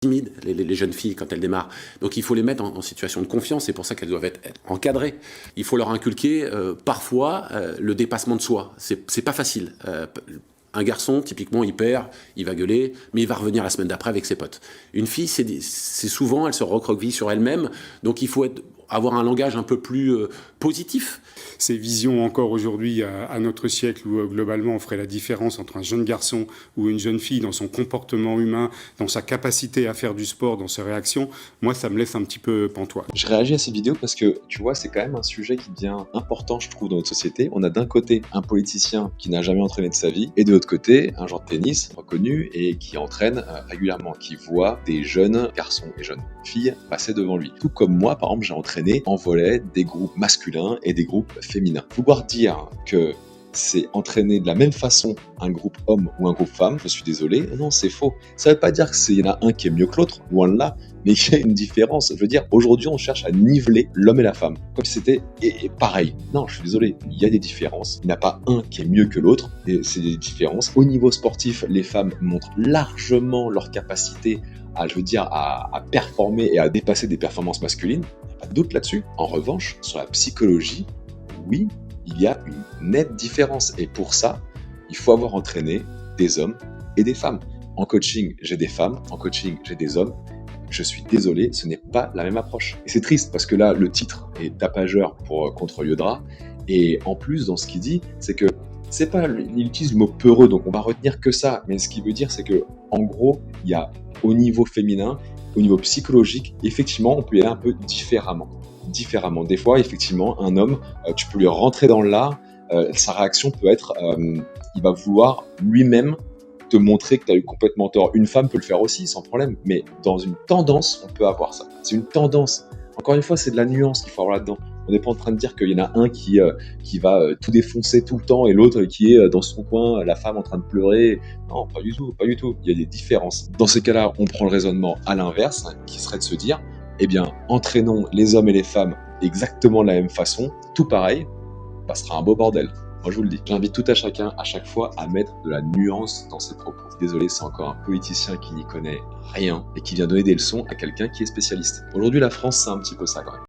timides, les jeunes filles, quand elles démarrent. Donc il faut les mettre en situation de confiance, c'est pour ça qu'elles doivent être encadrées. Il faut leur inculquer parfois le dépassement de soi. C'est pas facile. Un garçon, typiquement, il perd, il va gueuler, mais il va revenir la semaine d'après avec ses potes. Une fille, c'est souvent, elle se recroqueville sur elle-même, donc il faut avoir un langage un peu plus positif. Ces visions encore aujourd'hui à notre siècle où globalement on ferait la différence entre un jeune garçon ou une jeune fille dans son comportement humain, dans sa capacité à faire du sport, dans ses réactions, moi ça me laisse un petit peu pantois. Je réagis à ces vidéos parce que tu vois c'est quand même un sujet qui devient important je trouve dans notre société. On a d'un côté un politicien qui n'a jamais entraîné de sa vie et de l'autre côté un joueur de tennis reconnu et qui entraîne régulièrement, qui voit des jeunes garçons et jeunes filles passer devant lui. Tout comme moi par exemple j'ai entraîné en volley des groupes masculins et des groupes féminin. Vouloir dire que c'est entraîner de la même façon un groupe homme ou un groupe femme, je suis désolé, non, c'est faux. Ça ne veut pas dire qu'il y en a un qui est mieux que l'autre, loin de là, mais qu'il y a une différence. Je veux dire, aujourd'hui, on cherche à niveler l'homme et la femme, comme si c'était pareil. Non, je suis désolé, il y a des différences. Il n'y en a pas un qui est mieux que l'autre, et c'est des différences. Au niveau sportif, les femmes montrent largement leur capacité à performer et à dépasser des performances masculines. Il n'y a pas de doute là-dessus. En revanche, sur la psychologie, oui, il y a une nette différence. Et pour ça, il faut avoir entraîné des hommes et des femmes. En coaching, j'ai des femmes. En coaching, j'ai des hommes. Je suis désolé, ce n'est pas la même approche. Et c'est triste parce que là, le titre est tapageur contre Yodra. Et en plus, dans ce qu'il dit, c'est que c'est pas, il utilise le mot peureux, donc on va retenir que ça. Mais ce qu'il veut dire, c'est que, en gros, il y a au niveau féminin, au niveau psychologique, effectivement, on peut y aller un peu différemment. Des fois, effectivement, un homme, tu peux lui rentrer dans l'art, sa réaction peut être, il va vouloir lui-même te montrer que tu as eu complètement tort. Une femme peut le faire aussi, sans problème, mais dans une tendance, on peut avoir ça. C'est une tendance. Encore une fois, c'est de la nuance qu'il faut avoir là-dedans. On n'est pas en train de dire qu'il y en a un qui va tout défoncer tout le temps et l'autre qui est dans son coin, la femme en train de pleurer. Non, pas du tout, pas du tout. Il y a des différences. Dans ces cas-là, on prend le raisonnement à l'inverse, qui serait de se dire, eh bien, entraînons les hommes et les femmes exactement de la même façon, tout pareil, passera un beau bordel. Moi, je vous le dis. J'invite tout à chacun, à chaque fois, à mettre de la nuance dans ses propos. Désolé, c'est encore un politicien qui n'y connaît rien et qui vient donner des leçons à quelqu'un qui est spécialiste. Aujourd'hui, la France, c'est un petit peu ça quand même.